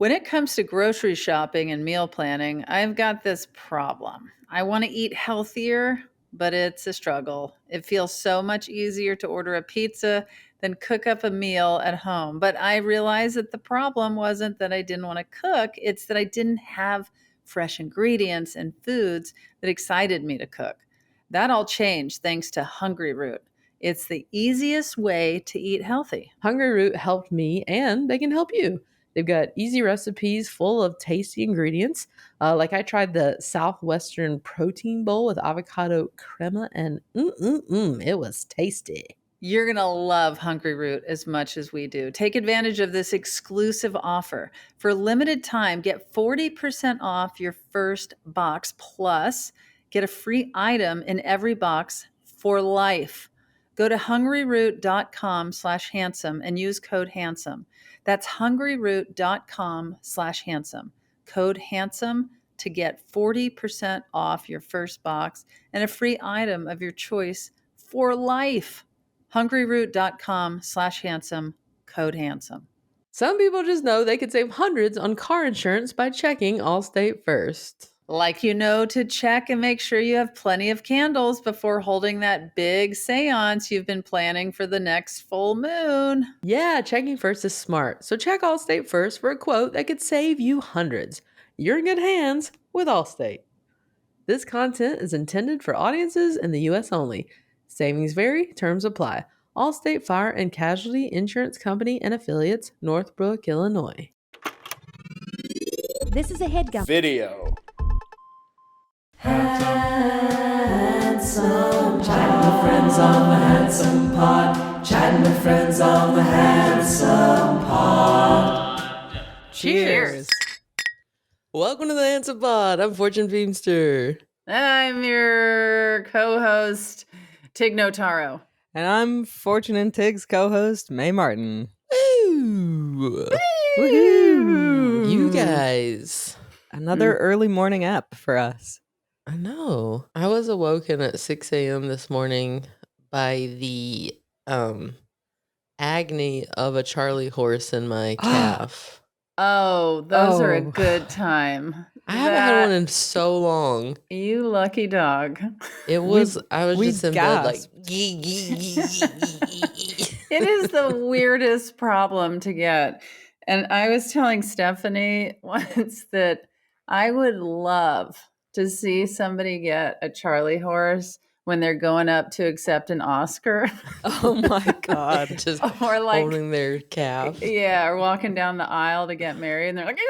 When it comes to grocery shopping and meal planning, I've got this problem. I want to eat healthier, but it's a struggle. It feels so much easier to order a pizza than cook up a meal at home. But I realized that the problem wasn't that I didn't want to cook, it's that I didn't have fresh ingredients and foods that excited me to cook. That all changed thanks to Hungry Root. It's the easiest way to eat healthy. Hungry Root helped me, and they can help you. They've got easy recipes full of tasty ingredients. Like I tried the Southwestern protein bowl with avocado crema, and it was tasty. You're going to love Hungry Root as much as we do. Take advantage of this exclusive offer. For a limited time, get 40% off your first box plus get a free item in every box for life. Go to hungryroot.com/handsome and use code handsome. That's hungryroot.com/handsome. Code handsome to get 40% off your first box and a free item of your choice for life. hungryroot.com/handsome, code handsome. Some people just know they could save hundreds on car insurance by checking Allstate first. Like to check and make sure you have plenty of candles before holding that big seance you've been planning for the next full moon. Yeah, checking first is smart. So check Allstate first for a quote that could save you hundreds. You're in good hands with Allstate. This content is intended for audiences in the U.S. only. Savings vary, terms apply. Allstate Fire and Casualty Insurance Company and Affiliates, Northbrook, Illinois. This is a headgum video. Handsome, chatting with friends on the Handsome Pod. Chatting with friends on the Handsome Pod. Cheers. Welcome to the Handsome Pod. I'm Fortune Feimster. And I'm your co-host, Tig Notaro. And I'm Fortune and Tig's co-host, May Martin. Woo! Woohoo! You guys. Another early morning app for us. I know. I was awoken at 6 a.m. this morning by the agony of a Charlie horse in my calf. Oh, those are a good time. I haven't had one in so long. You lucky dog. It was, I was just in bed like, It is the weirdest problem to get. And I was telling Stephanie once that I would love to see somebody get a Charlie horse when they're going up to accept an Oscar. Oh my God. just Or like holding their calf. Yeah, or walking down the aisle to get married and they're like,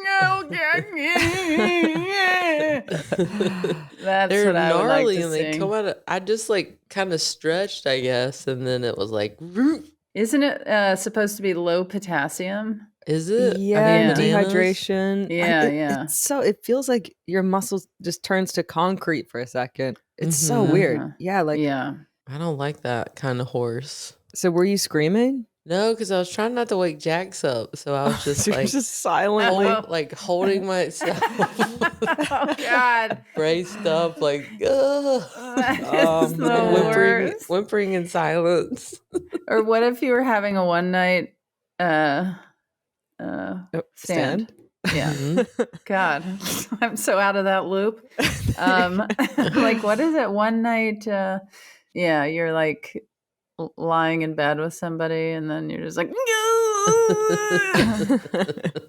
no, get me. That's They're what I would like gnarly to and see. they come out of, I just like kind of stretched, I guess, and then it was like, Isn't it supposed to be low potassium? is it? Yeah, bananas? dehydration. Yeah. It's so it feels like your muscles just turns to concrete for a second. It's so Mhm. weird. Yeah, like Yeah. I don't like that kind of horse. So were you screaming? No, because I was trying not to wake Jax up, so I was just So you're like, just silently. holding myself, Oh, God. braced up, like, ugh. That is the worst. whimpering in silence. Or what if you were having a one night stand? Yeah. Mhm. God, I'm so out of that loop. Like, what is it? One night, you're like lying in bed with somebody, and then you're just like,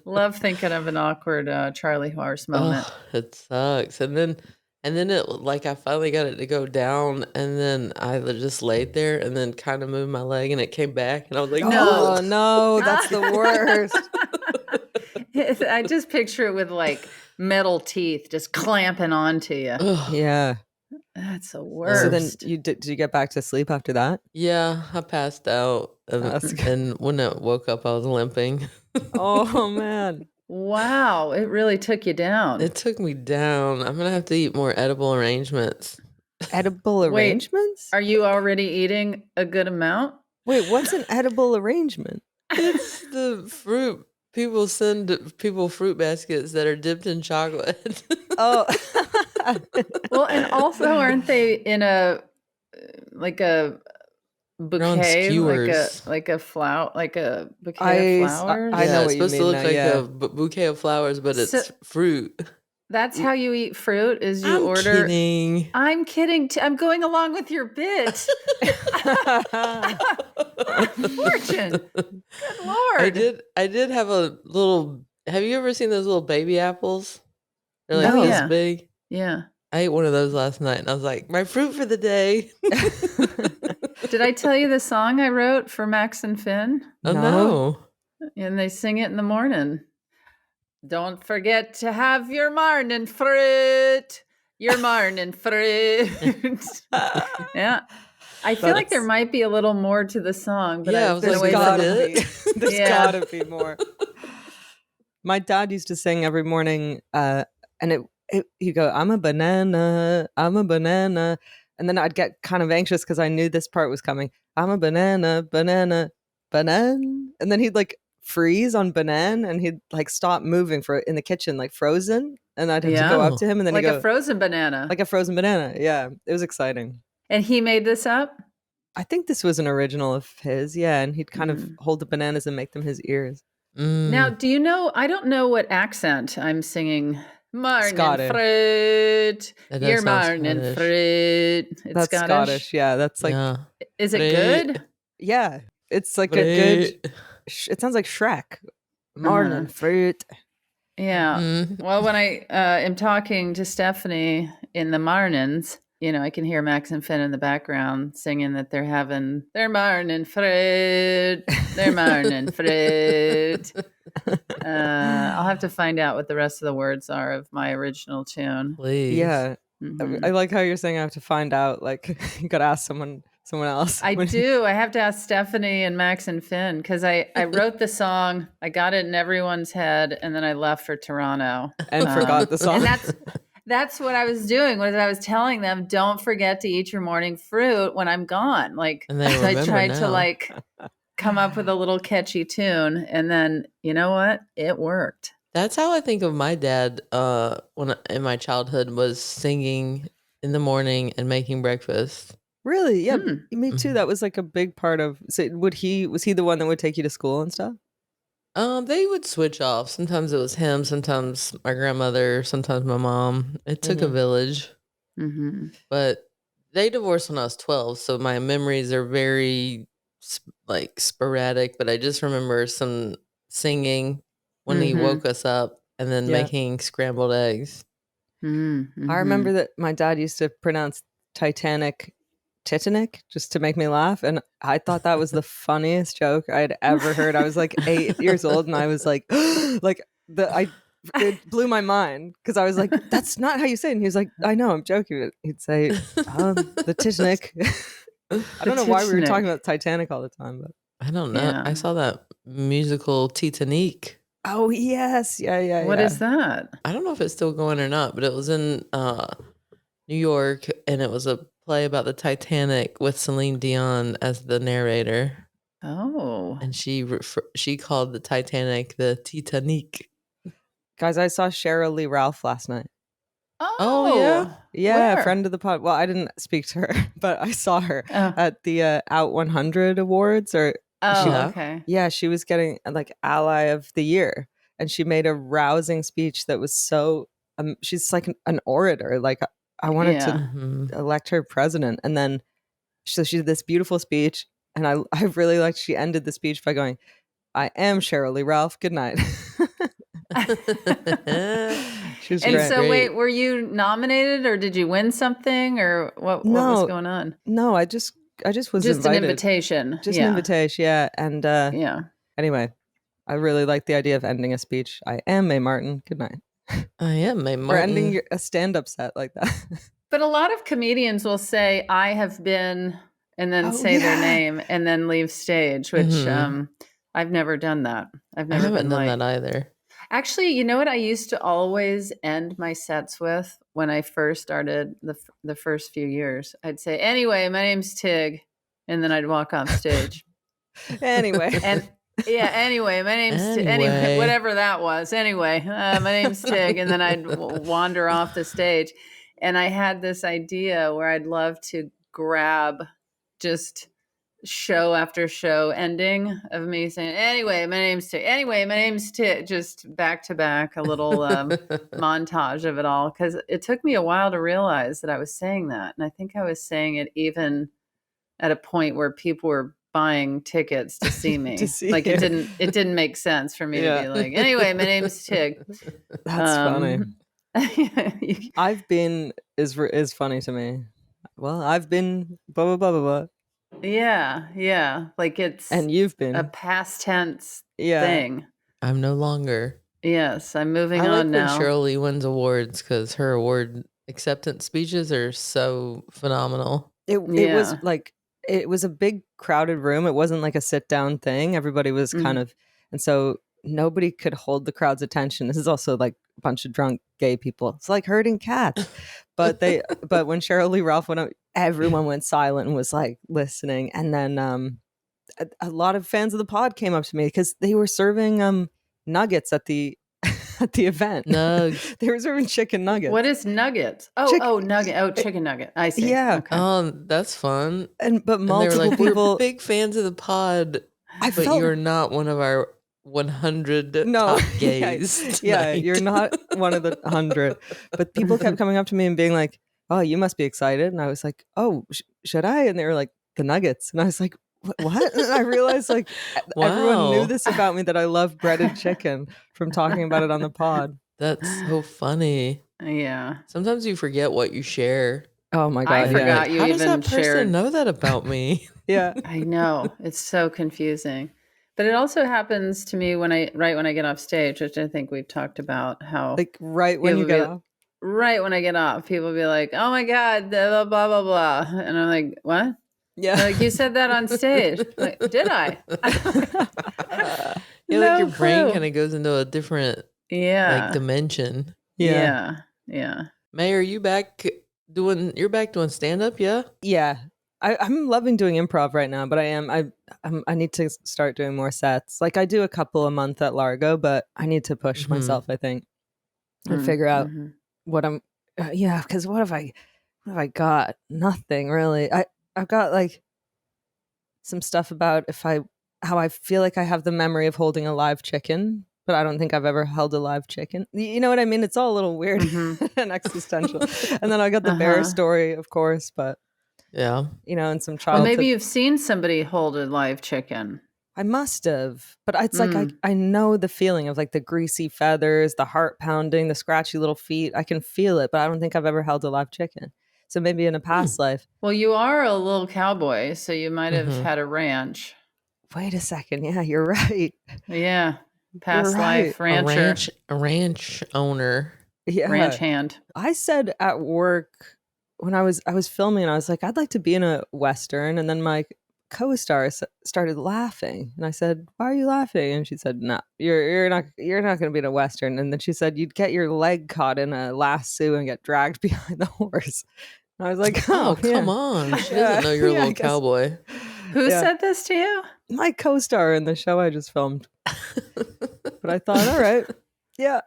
love thinking of an awkward Charlie horse moment. Oh, it sucks. And then it like I finally got it to go down, and then I just laid there and then kind of moved my leg, and it came back, and I was like, Oh no, that's the worst. I just picture it with like metal teeth just clamping onto you. Ugh. Yeah. That's the So worst. then did you get back to sleep after that? Yeah, I passed out, That's good. and when I woke up, I was limping. Oh man. Wow, it really took you down. It took me down. I'm gonna have to eat more edible arrangements. Edible Wait. arrangements? Are you already eating a good amount? Wait, what's an edible arrangement? It's the fruit. People send people fruit baskets that are dipped in chocolate. Oh. Well, and also aren't they in a on bouquet, skewers. like a flower, like a bouquet of flowers. I know Yeah, what it's you supposed to mean look now, like yeah. a bouquet of flowers, but So it's fruit. that's how you eat fruit, is you I'm order. kidding. I'm kidding. I'm going along with your bit. Fortune. Good Lord. I did have a little. Have you ever seen those little baby apples? They're like Oh, No. this yeah. big. Yeah. I ate one of those last night, and I was like, my fruit for the day. Did I tell you the song I wrote for Max and Finn? Oh No. no! And they sing it in the morning. Don't forget to have your morning fruit. Your morning fruit. Yeah. I feel like there That's- might be a little more to the song, but Yeah, I I've was been like, away is from that gotta it? be. There's Yeah. gotta be more. My dad used to sing every morning, and he'd go, I'm a banana, and then I'd get kind of anxious because I knew this part was coming. I'm a banana, banana, banana, and then he'd like freeze on banana, and he'd like stop moving for in the kitchen, like frozen, and I'd have to go Yeah. up to him, and then Like he'd a go frozen banana. like a frozen banana. Yeah, it was exciting. And he made this up? I think this was an original of his, yeah, and he'd kind of hold the bananas and make them his ears. Now, Mm. do you know? I don't know what accent I'm singing. Morning Scottish. fruit. That does Your sound morning Scottish. fruit. It's That's Scottish. Yeah, that's like Yeah. Is it Fruit. good? yeah, it's like a good. Fruit. It sounds like Shrek. Morning Uh-huh. fruit. Yeah. Mhm. Well, when I am talking to Stephanie in the mornings, I can hear Max and Finn in the background singing that they're having their morning fruit, their morning fruit. I'll have to find out what the rest of the words are of my original tune. Please. Yeah, Mhm. I like how you're saying I have to find out. Like you gotta ask someone else. I do. I have to ask Stephanie and Max and Finn because I wrote the song, I got it in everyone's head, and then I left for Toronto and forgot the song. And that's what I was doing. Was I was telling them, don't forget to eat your morning fruit when I'm gone. Like, And they so I remember tried to now. like come up with a little catchy tune, and then you know what? It worked. That's how I think of my dad. In my childhood, was singing in the morning and making breakfast. Really? Yeah, me too. Mhm. That was like a big part of. So was he the one that would take you to school and stuff? They would switch off. Sometimes it was him. Sometimes my grandmother. Sometimes my mom. It took a Mhm. village, Mm-hmm. but they divorced when I was 12, so my memories are very like sporadic. But I just remember some singing when he Mhm. woke us up, and then Yeah. making scrambled eggs. Mm-hmm. I remember that my dad used to pronounce Titanic just to make me laugh, and I thought that was the funniest joke I'd ever heard. I was like 8 years old, and I was like, it blew my mind because I was like, "That's not how you say it." And he was like, "I know, I'm joking." He'd say, "The Titanic." I don't know why we were talking about Titanic all the time, but I don't know. Yeah. I saw that musical Titanic. oh yes, yeah. What is that? I don't know if it's still going or not, but it was in New York, and it was a play about the Titanic with Celine Dion as the narrator, Oh. and she called the Titanic the Titanic. Guys? I saw Cheryl Lee Ralph last night. Oh, yeah? Yeah, Where? friend of the pod. Well, I didn't speak to her, but I saw her Oh. at the Out 100 awards. Or Oh, Yeah. okay. yeah, she was getting like Ally of the Year, and she made a rousing speech that was so. She's like an orator. Like I wanted Yeah. to Mhm. elect her president, and then so she did this beautiful speech, and I really liked. She ended the speech by going, "I am Cheryl Lee Ralph. Good night." She was And great. so, wait, Great. were you nominated, or did you win something, or what was No, going on? no, I just was Just an invited. invitation. Just an Yeah. invitation, yeah. And Yeah. anyway, I really like the idea of ending a speech. I am Mae Martin. Good night. I am Mae Or ending Martin. a stand-up set like that. But a lot of comedians will say, I have been, and then Oh, say their yeah. name and then leave stage, which Mhm. I've never done that. I've I never haven't been done like, that either. actually, you know what I used to always end my sets with when I first started the first few years? I'd say, anyway, my name's Tig. And then I'd walk off stage. Anyway. And yeah, anyway, my name's anyway, Anyway. whatever that was. Anyway, my name's Tig. And then I'd wander off the stage. And I had this idea where I'd love to grab just show after show ending of me saying, anyway, my name's Tig. Anyway, my name's Tig. Just back to back, a little montage of it all. Because it took me a while to realize that I was saying that. And I think I was saying it even at a point where people were buying tickets to see me. To see like you. it didn't make sense for me to Yeah. be like, anyway, my name's Tig. That's funny. You- I've been is funny to me. Well, I've been blah blah blah blah blah, yeah. Like it's and you've a been past tense yeah. thing. I'm no longer. Yes, I'm moving I like on when now. Cheryl Lee wins awards because her award acceptance speeches are so phenomenal. It was Yeah. like it was a big crowded room. It wasn't like a sit down thing. Everybody was kind of, and so nobody could hold the crowd's attention. This is also like a bunch of drunk gay people. It's like herding cats. But when Cheryl Lee Ralph went up, everyone went silent and was like listening. And then a lot of fans of the pod came up to me because they were serving nuggets at the at the event. Nugs. They were serving chicken nuggets. What is nuggets? Nugget. Oh, chicken nugget. I see. Yeah. Okay. That's fun. But And they were multiple like, people. we're big fans of the pod, I but felt you're not one of our 100 no, top gays. yeah, tonight." you're not one of the 100. But people kept coming up to me and being like, "Oh, you must be excited." And I was like, "Oh, should I?" And they were like, "The nuggets." And I was like, "What?" And I realized like everyone knew Wow. this about me, that I love breaded chicken from talking about it on the pod. That's so funny. Yeah. Sometimes you forget what you share. Oh my god, I And you're forgot like, you how does even that person shared. know that about me? yeah. I know. It's so confusing. But it also happens to me when I get off stage, which I think we've talked about how Like right when you people get be- off. right when I get off, people be like, "Oh my god, blah blah blah blah," and I'm like, "What?" Yeah. They're like, "You said that on stage." I'm like, did I? Yeah, like your No brain clue. kind of goes into a different Yeah. dimension. yeah. Yeah. May, are you back you're back doing stand up, yeah? Yeah. I'm loving doing improv right now, but I need to start doing more sets. Like I do a couple a month at Largo, but I need to push Mhm. myself, I think, and figure out what I'm. Yeah, because what have I got? Nothing really. I've got like some stuff about how I feel like I have the memory of holding a live chicken, but I don't think I've ever held a live chicken. You know what I mean? It's all a little weird and existential. And then I got the bear story, of course, but Yeah. and some Well, childhood. maybe you've seen somebody hold a live chicken. I must have, but it's like I know the feeling of like the greasy feathers, the heart pounding, the scratchy little feet. I can feel it, but I don't think I've ever held a live chicken. So maybe in a past life. Well, you are a little cowboy, so you might have had a ranch. Wait a second. Yeah, you're right. Yeah. Past right. life rancher. A ranch owner. Yeah. Ranch hand. I said at work when I was filming, and I was like, I'd like to be in a Western. And then my co-star started laughing, and I said, "Why are you laughing?" And she said, "No, you're not going to be in a Western." And then she said, "You'd get your leg caught in a lasso and get dragged behind the horse." And I was like, Oh, yeah. come on. She doesn't know you're a little cowboy. Who said this to you? My co-star in the show I just filmed. But I thought, all right, yeah.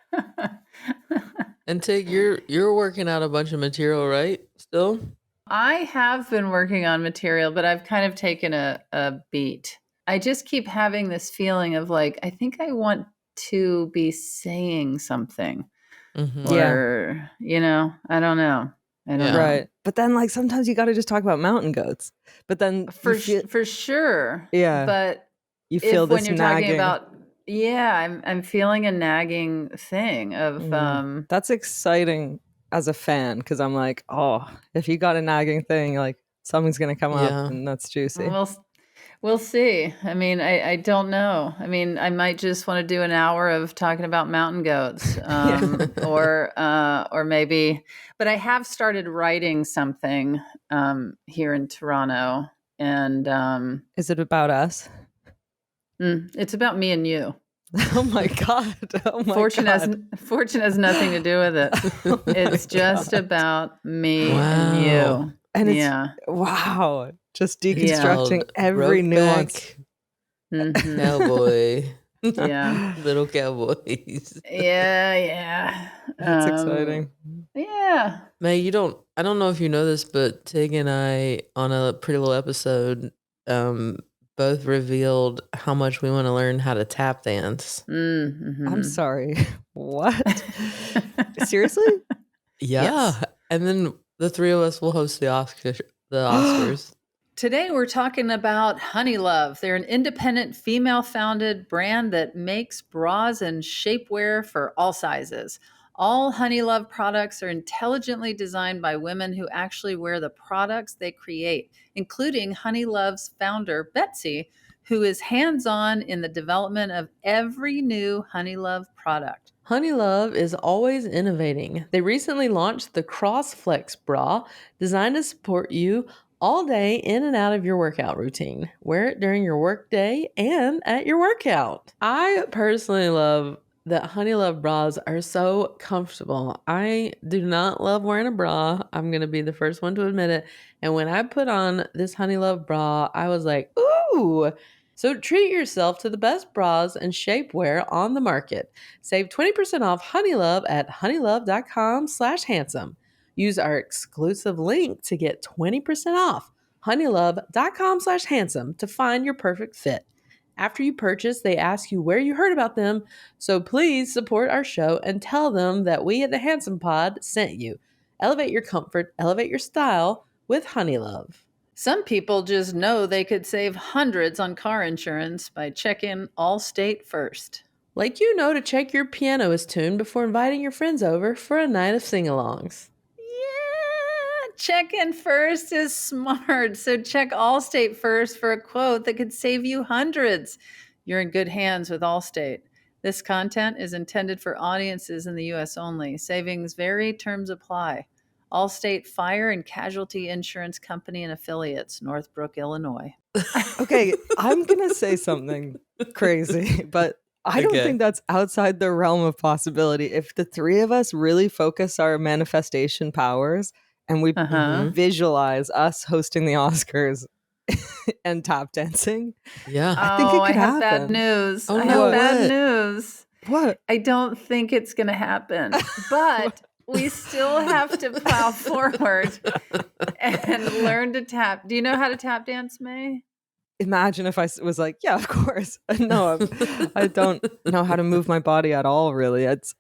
And Tig, you're working out a bunch of material, right? Still? I have been working on material, but I've kind of taken a beat. I just keep having this feeling of like, I think I want to be saying something. Mm-hmm. Or, I don't know. I don't know. Right. But then like sometimes you got to just talk about mountain goats. But then For sure. Yeah. But you feel when this you're nagging. talking about I'm feeling a nagging thing of that's exciting as a fan, because I'm like, oh, if you got a nagging thing, like something's gonna come up, and that's juicy. We'll see. I mean, I don't know. I mean, I might just want to do an hour of talking about mountain goats, or maybe. But I have started writing something here in Toronto, and is it about us? It's about me and you. Oh my god! Oh my Fortune god! Fortune has nothing to do with it. It's just about me and you. And it's wow, just deconstructing Yeah. every nuance. Cowboy. Yeah. Little cowboys. Yeah. That's exciting. Yeah. May, I don't know if you know this, but Tig and I, on a Pretty Little episode, both revealed how much we want to learn how to tap dance. I'm sorry. What? Seriously? Yeah. Yes. And then the three of us will host the Oscars. Today, we're talking about Honey Love. They're an independent, female founded brand that makes bras and shapewear for all sizes. All Honey Love products are intelligently designed by women who actually wear the products they create, including Honey Love's founder, Betsy, who is hands on in the development of every new Honey Love product. Honeylove is always innovating. They recently launched the CrossFlex bra, designed to support you all day in and out of your workout routine. Wear it during your work day and at your workout. I personally love that Honeylove bras are so comfortable. I do not love wearing a bra. I'm going to be the first one to admit it. And when I put on this Honeylove bra, I was like, ooh. So treat yourself to the best bras and shapewear on the market. Save 20% off Honeylove at honeylove.com/handsome. Use our exclusive link to get 20% off honeylove.com/handsome to find your perfect fit. After you purchase, they ask you where you heard about them, so please support our show and tell them that we at the Handsome Pod sent you. Elevate your comfort, elevate your style with Honeylove. Some people just know they could save hundreds on car insurance by checking Allstate first. Like you know to check your piano is tuned before inviting your friends over for a night of sing-alongs. Yeah, check in first is smart. So check Allstate first for a quote that could save you hundreds. You're in good hands with Allstate. This content is intended for audiences in the U.S. only. Savings vary, terms apply. Allstate Fire and Casualty Insurance Company and Affiliates, Northbrook, Illinois. Okay, I'm going to say something crazy, but I don't Okay. think that's outside the realm of possibility. If the three of us really focus our manifestation powers and we visualize us hosting the Oscars and tap dancing, Yeah. I think it could have bad happen. news. Oh, I no, have bad what? news. What? I don't think it's going to happen, but we still have to plow forward and learn to tap. Do you know how to tap dance, May? Imagine if I was like, yeah, of course. No, I don't know how to move my body at all. Really, it's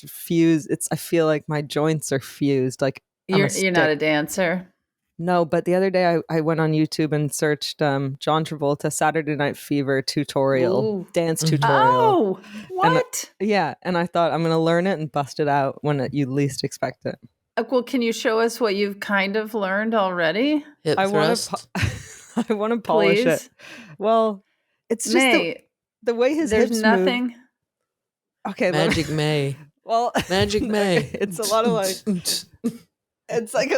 fused. I feel like my joints are fused. Like I'm a You're not a stick. dancer. No, but the other day I went on YouTube and searched John Travolta Saturday Night Fever tutorial, Ooh. dance Mhm. tutorial. Oh, And what? yeah, and I thought I'm gonna learn it and bust it out when you least expect it. Well, can you show us what you've kind of learned already? Hip I want thrust. to, I want to polish Please? it. Well, it's just May, the way his there's hips nothing. move. Okay, Magic May. Well, Magic May. okay, it's a lot of like. It's like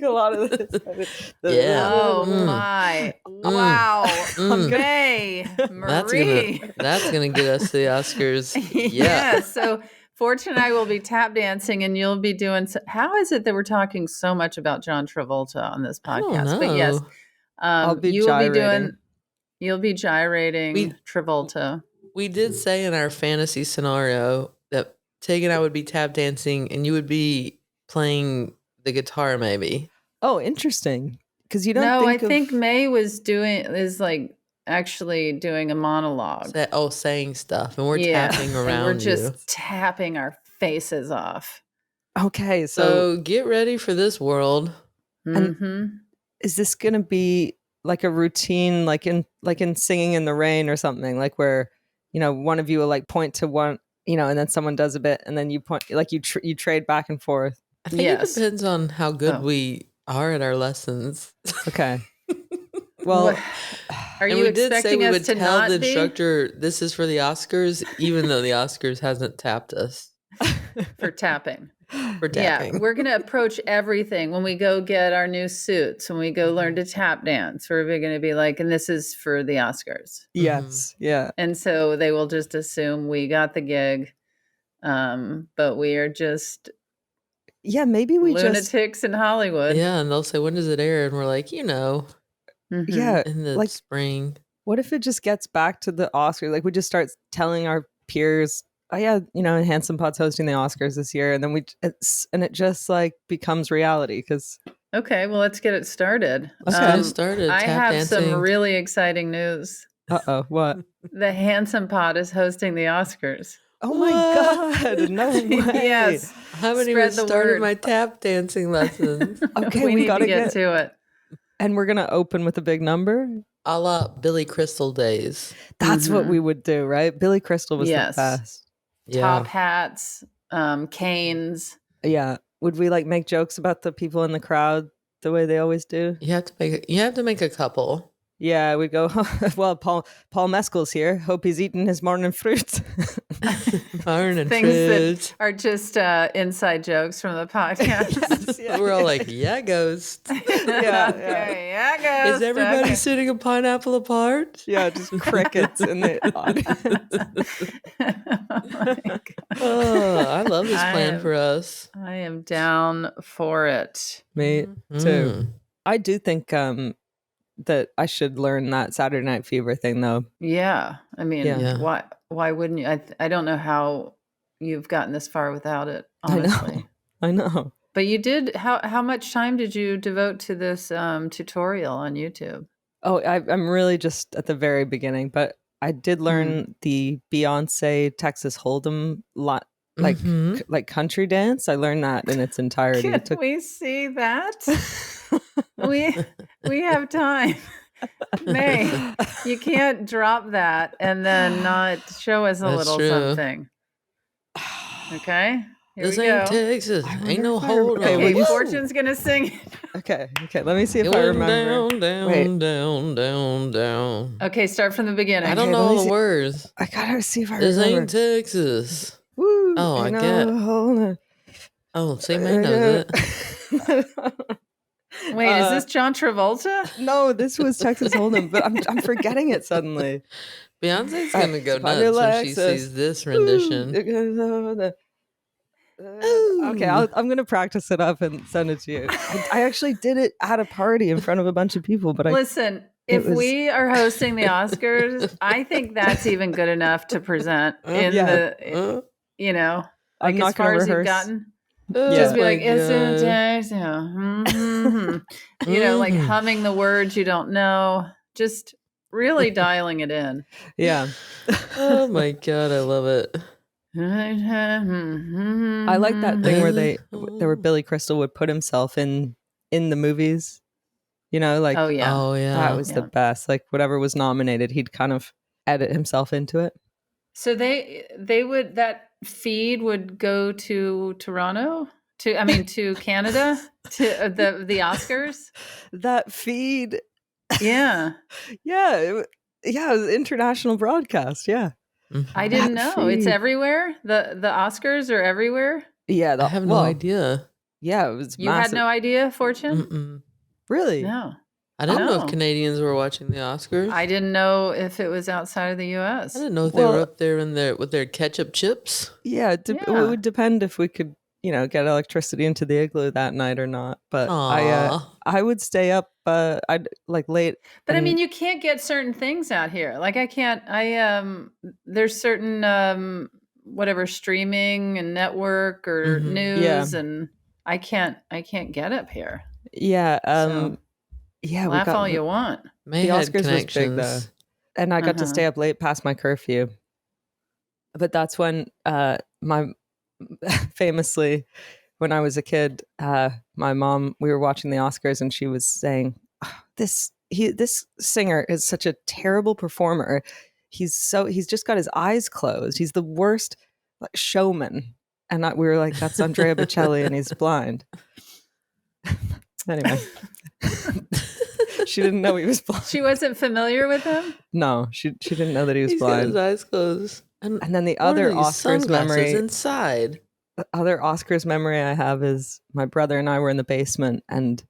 a lot of this. Yeah. Oh Mm. my. Wow. Mm. May, Marie. That's gonna get us to the Oscars. Yeah. So Fortune and I will be tap dancing and you'll be doing how is it that we're talking so much about John Travolta on this I don't podcast? But yes, know. I'll be you will be gyrating. you'll be gyrating We- Travolta. We did say in our fantasy scenario that Tig and I would be tap dancing and you would be playing the guitar maybe. Oh, interesting. Because you don't No, I think of think May is like actually doing a monologue. Saying stuff and we're Yeah, tapping and around we're just you. tapping our faces off. Okay, So get ready for this world. And- Mm-hmm. is this going to be like a routine, like in Singing in the Rain or something, like where one of you will like point to one, and then someone does a bit, and then you point, like you trade back and forth. I think Yes. it depends on how good Oh. we are at our lessons. Okay. Well, Are And you we did say expecting we us would to tell not the be? instructor this is for the Oscars, even though the Oscars hasn't tapped us For tapping? for tapping. Yeah, we're going to approach everything when we go get our new suits, when we go learn to tap dance. We're going to be like, and this is for the Oscars. yes, yeah. And so they will just assume we got the gig, but we are just Yeah, maybe we just lunatics in Hollywood. Yeah, and they'll say, when does it air? And we're like, Mhm. yeah. in the Like, spring. what if it just gets back to the Oscar? Like, we just start telling our peers, oh yeah, Handsome Pod's hosting the Oscars this year, and then it just like becomes reality because Okay, well, let's get it started. Let's get it started. I Tap have some dancing. really exciting news. Uh-oh, what? The Handsome Pod is hosting the Oscars. Oh my What? God, no way. Yes. I haven't Spread even the started word. my tap dancing lessons. Okay, we we need gotta to get get- to it. And we're going to open with a big number? A la Billy Crystal days. That's what Mhm. we would do, right? Billy Crystal was Yes. the best. Top hats, canes. Yeah. Would we like make jokes about the people in the crowd the way they always do? You have to make a couple. Yeah, we'd go, well, Paul Mescal's here. Hope he's eating his morning fruit. Iron and Things fruit. that are just inside jokes from the podcast. Yeah. We're all like, yeah, ghost. Okay, yeah, goes. Is everybody Okay. sitting a pineapple apart? Yeah, just crickets in the audience. Oh my God. Oh, I love this plan am- for us. I am down for it. Me too. I do think that I should learn that Saturday Night Fever thing, though. Yeah, I mean, Yeah. why wouldn't you? I don't know how you've gotten this far without it, I know. honestly. I know. But you did. How much time did you devote to this tutorial on YouTube? Oh, I'm really just at the very beginning, but I did learn the Beyonce Texas Hold'em lot, like like country dance. I learned that in its entirety. Can It took we see that? we have time. May, you can't drop that and then not show us a That's little true. something. Okay, here This we ain't go. Texas. I Ain't no wonder if I- hold okay, on. Okay, will you- Fortune's gonna sing. Okay, let me see if I Going remember. down, Wait. down, down, down, down. Okay, start from the beginning. I don't Okay, know let me all the see. words. I gotta see if I This remember. ain't Texas. Woo! Oh, I ain't get. no holding- Oh, see, man knows it. Wait, is this John Travolta? No, this was Texas Hold'em, but I'm forgetting it suddenly. Beyonce's gonna go If I nuts when she relax, sees this rendition. Okay, I'm gonna practice it up and send it to you. I actually did it at a party in front of a bunch of people, but Listen, it if was- we are hosting the Oscars, I think that's even good enough to present in Yeah. the, you know, like I'm not as far gonna as you've rehearse. gotten. Oh Just be my like, it's God. you know, like Mhm. humming the words you don't know, just really dialing it in. Yeah, Oh my God, I love it. I like that thing where Billy Crystal would put himself in the movies. You know, like Oh yeah. Oh yeah. that was the best. Like whatever was nominated, he'd kind of edit himself into it. So they would, that feed would go to Toronto, to Canada, to the Oscars. That feed, Yeah, yeah, it was international broadcast. Yeah, Mhm. I didn't know. That It's feed. everywhere. The Oscars are everywhere. yeah. I have no idea. Yeah, it was. You massive. had no idea, Fortune? Mm-mm. Really? No, I didn't know No. if Canadians were watching the Oscars. I didn't know if it was outside of the U.S. I didn't know if they were Well- up there with their ketchup chips. Yeah, it Yeah. would depend if we could, get electricity into the igloo that night or not. But Aw. I would stay up. I'd like late. But I and- mean, you can't get certain things out here. Like I can't. There's certain whatever streaming and network or Mhm. news, and I can't get up here. yeah, So, yeah. laugh all you want. May The had Oscars was big, connections. though. And I got to Uh-huh. stay up late past my curfew. But that's when my famously, when I was a kid, my mom, we were watching the Oscars and she was saying, "Oh, this singer is such a terrible performer. He's just got his eyes closed. He's the worst showman." And we were like, "That's Andrea Bocelli and he's blind." Anyway. She didn't know he was blind. She wasn't familiar with him. No, she didn't know that he was He's got his blind. eyes closed. And then the what are other these Oscars sunglasses memory, inside. the other Oscars memory I have is my brother and I were in the basement and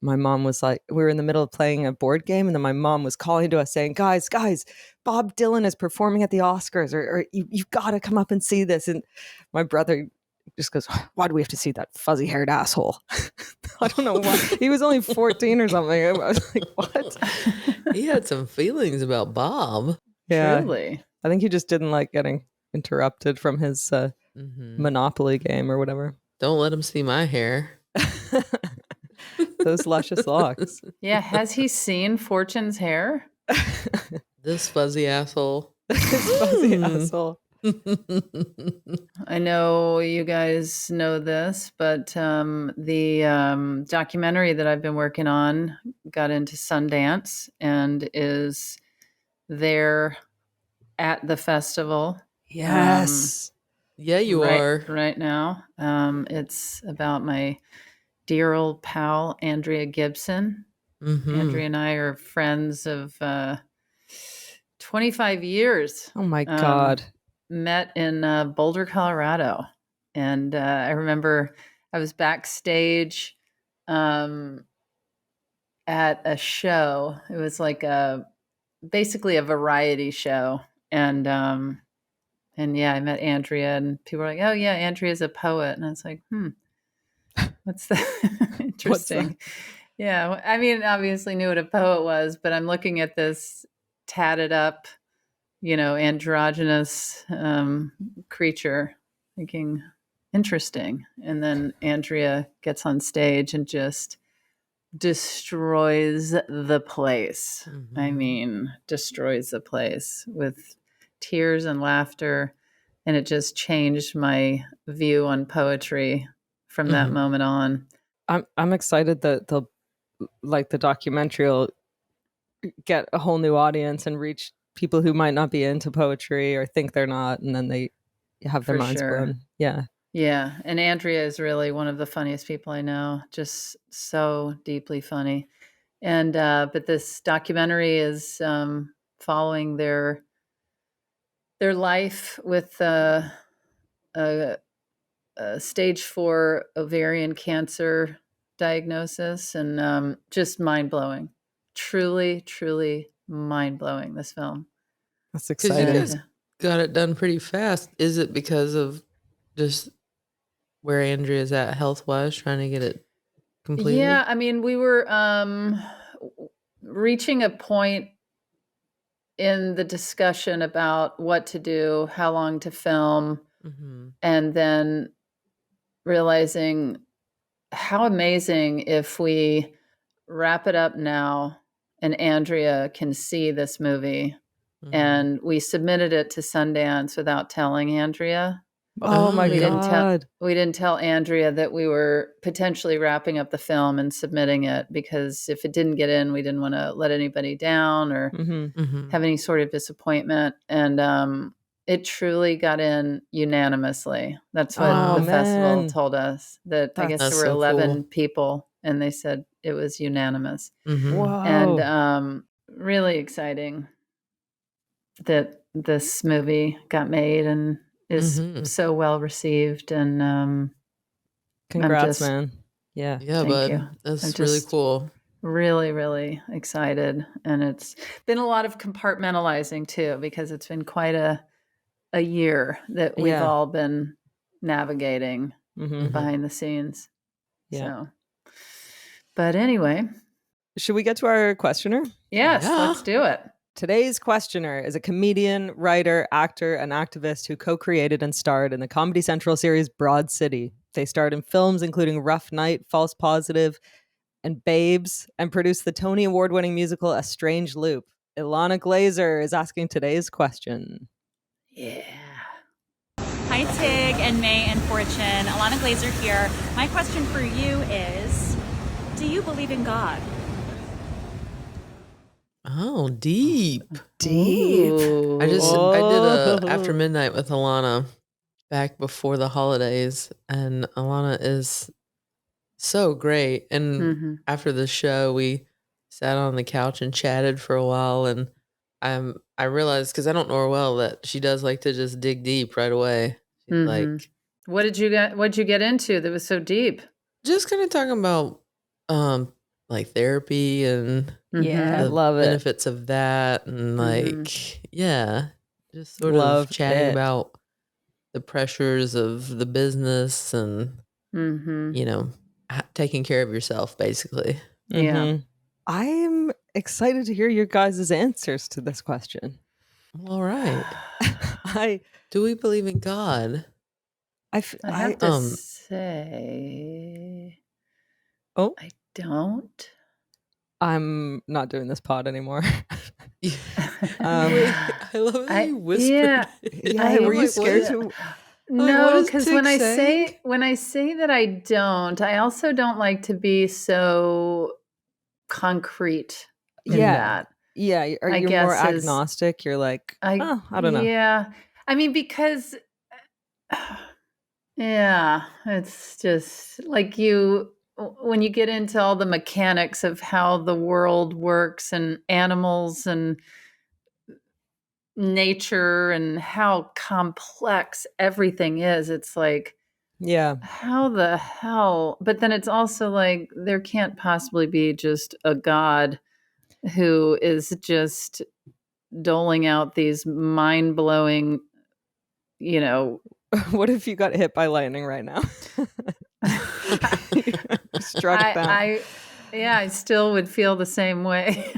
my mom was like, we were in the middle of playing a board game and then my mom was calling to us saying, guys, Bob Dylan is performing at the Oscars or you've got to come up and see this. And my brother just goes, why do we have to see that fuzzy haired asshole? I don't know why. He was only 14 or something. I was like, what? He had some feelings about Bob. Yeah. Truly. I think he just didn't like getting interrupted from his Mhm. Monopoly game or whatever. Don't let him see my hair. Those luscious locks. Yeah, has he seen Fortune's hair? This fuzzy asshole. This fuzzy Mm. asshole. I know you guys know this, but the documentary that I've been working on got into Sundance and is there at the festival. Yes. Yeah, you right, are. right now. It's about my dear old pal Andrea Gibson. Mm-hmm. Andrea and I are friends of 25 years. Oh my God. Met in Boulder, Colorado. And I remember I was backstage at a show. It was like basically a variety show. And yeah, I met Andrea, and people were like, "Oh yeah, Andrea's a poet." And I was like, what's that? Interesting. Yeah, I mean, obviously knew what a poet was, but I'm looking at this tatted up, androgynous creature, thinking, interesting. And then Andrea gets on stage and just destroys the place. I Mhm. mean, destroys the place with tears and laughter. And it just changed my view on poetry from that Mhm. moment on. I'm excited that the documentary will get a whole new audience and reach people who might not be into poetry or think they're not, and then they have their For minds sure. blown. Yeah. Yeah. And Andrea is really one of the funniest people I know, just so deeply funny. And, but this documentary is following their life with a stage 4 ovarian cancer diagnosis, and just mind blowing. Truly, truly mind blowing, this film. That's Because you exciting. guys got it done pretty fast. Is it because of just where Andrea's at health wise, trying to get it completed? Yeah, I mean, we were reaching a point in the discussion about what to do, how long to film, Mm-hmm. and then realizing how amazing if we wrap it up now and Andrea can see this movie. Mm-hmm. And we submitted it to Sundance without telling Andrea. Oh my We didn't tell God. we didn't tell Andrea that we were potentially wrapping up the film and submitting it, because if it didn't get in, we didn't want to let anybody down or Mm-hmm. have any sort of disappointment. And it truly got in unanimously. That's what Oh the festival man. told us. That I guess That's there were so 11 cool. people, and they said it was unanimous. Mm-hmm. And Whoa. really exciting that this movie got made and is Mm-hmm. so well received. And I'm Congrats, just, man. Yeah. Yeah, thank bud. you. I'm That's really just cool. really, really excited. And it's been a lot of compartmentalizing too, because it's been quite a year that we've Yeah. all been navigating Mm-hmm. behind the scenes. Yeah. So, but anyway, Should we get to our questioner? yes, Yeah. let's do it. Today's questioner is a comedian, writer, actor, and activist who co-created and starred in the Comedy Central series Broad City. They starred in films including Rough Night, False Positive, and Babes, and produced the Tony Award-winning musical A Strange Loop. Ilana Glazer is asking today's question. Yeah. Hi, Tig and May and Fortune. Ilana Glazer here. My question for you is, do you believe in God? Oh, deep. Deep. Ooh. I did a Oh. After Midnight with Alana back before the holidays, and Alana is so great. And Mhm. after the show, we sat on the couch and chatted for a while, and I realized, because I don't know her well, that she does like to just dig deep right away. She's Mhm. like, What'd you get into that was so deep? just kind of talking about like therapy and Yeah, the love it. benefits of that, and like yeah, just sort Love of chatting it. about the pressures of the business and Mhm. taking care of yourself, basically. Yeah. Mhm. I'm excited to hear your guys' answers to this question. All right. I Do we believe in God? I have to Um, say, oh, I don't. I'm not doing this pod anymore. Wait, I love that you whispered. Yeah, Yeah, were you Like, what scared is- to? like, what no, is because Tig saying? when I say that I don't, I also don't like to be so concrete in Yeah, that. yeah. Are I you more guess is agnostic? You're like, I oh, I don't know. yeah. I mean, because yeah, it's just like when you get into all the mechanics of how the world works and animals and nature and how complex everything is, it's like, Yeah, how the hell? But then it's also like there can't possibly be just a God who is just doling out these mind-blowing, you know, what if you got hit by lightning right now? Struck down. yeah, I still would feel the same way.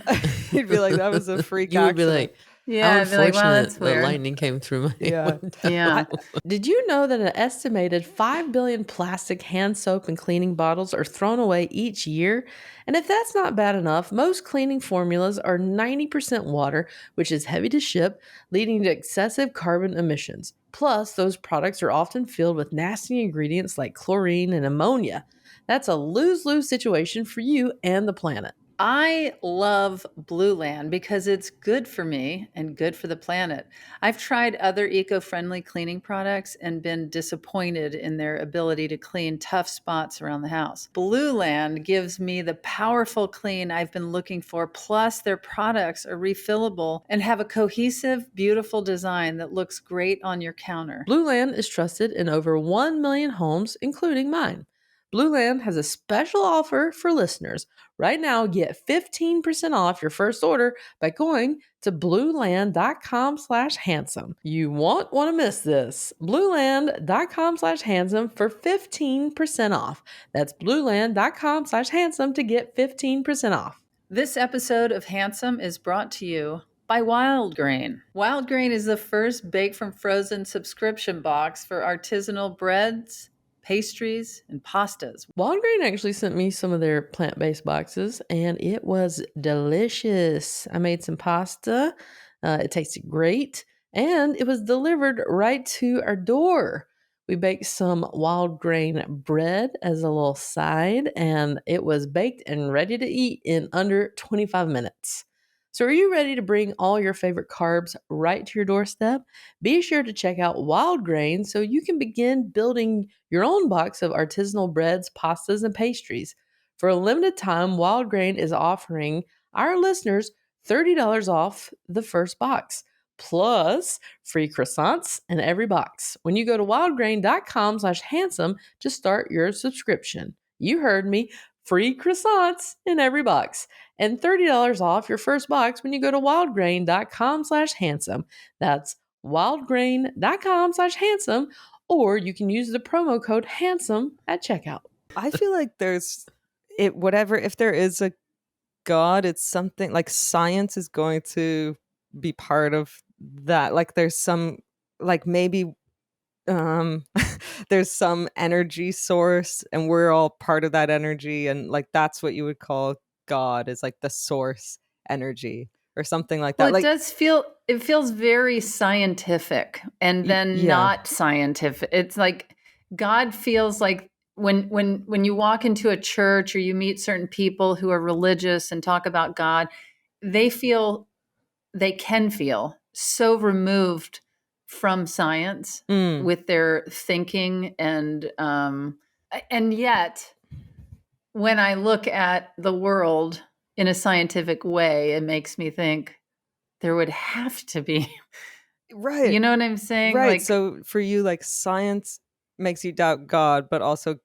You'd be like, that was a freak You would be accident. like, how Yeah, I'd be like, wow, that's unfortunate that weird. lightning came through my Yeah. window. Yeah. Did you know that an estimated 5 billion plastic hand soap and cleaning bottles are thrown away each year? And if that's not bad enough, most cleaning formulas are 90% water, which is heavy to ship, leading to excessive carbon emissions. Plus, those products are often filled with nasty ingredients like chlorine and ammonia. That's a lose-lose situation for you and the planet. I love Blue Land because it's good for me and good for the planet. I've tried other eco friendly cleaning products and been disappointed in their ability to clean tough spots around the house. Blue Land gives me the powerful clean I've been looking for, plus, their products are refillable and have a cohesive, beautiful design that looks great on your counter. Blue Land is trusted in over 1 million homes, including mine. Blue Land has a special offer for listeners. Right now, get 15% off your first order by going to blueland.com/handsome. You won't want to miss this. Blueland.com/handsome for 15% off. That's blueland.com/handsome to get 15% off. This episode of Handsome is brought to you by Wild Grain. Wild Grain is the first bake from frozen subscription box for artisanal breads, pastries, and pastas. Walgreens actually sent me some of their plant-based boxes, and it was delicious. I made some pasta. It tasted great, and it was delivered right to our door. We baked some wild grain bread as a little side, and it was baked and ready to eat in under 25 minutes. So, are you ready to bring all your favorite carbs right to your doorstep? Be sure to check out Wild Grain so you can begin building your own box of artisanal breads, pastas, and pastries. For a limited time, Wild Grain is offering our listeners $30 off the first box, plus free croissants in every box when you go to wildgrain.com/handsome to start your subscription. You heard me, free croissants in every box, and $30 off your first box when you go to wildgrain.com/handsome. That's wildgrain.com/handsome, or you can use the promo code handsome at checkout. I feel like there's whatever, if there is a God, it's something like science is going to be part of that. Like there's some, like maybe um there's some energy source and we're all part of that energy, and like that's what you would call God, is like the source energy or something like Well, that. Like it feels very scientific and then yeah. not scientific. It's like God feels like when you walk into a church or you meet certain people who are religious and talk about God, they can feel so removed from science Mm, with their thinking, and yet when I look at the world in a scientific way, it makes me think there would have to be. right. You know what I'm saying? Right. Like, So for you, like science makes you doubt God, but also